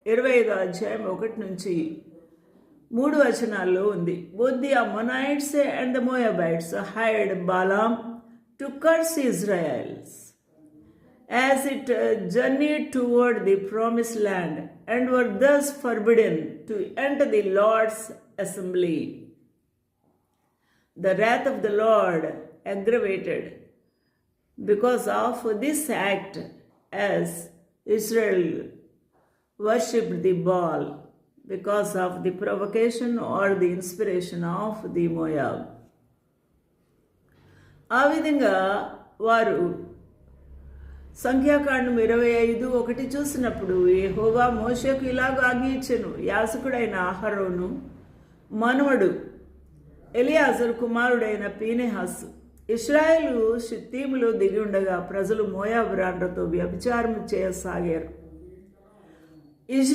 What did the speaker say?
25 ఉంది. Both the Ammonites and the Moabites hired Balaam to curse Israel as it journeyed toward the promised land, and were thus forbidden to enter the Lord's assembly. The wrath of the Lord aggravated because of this act, as Israel worshipped the Baal because of the provocation or the inspiration of the Moab. ఆ విధంగా వారు సంఖ్యాకాండం 25:1 చూసినప్పుడు యెహోవా మోషేకు ఇలాగ ఆజ్ఞయించెను, యాజకుడైన అహరోను మనవడు ఎలియాజరు కుమారుడైన పీనెహాసు ఇశ్రాయేలు షిత్తీములో దిగి ఉండగా ప్రజలు మోయాబు రాండ్రతో వ్యభిచారం చేయసాగారు.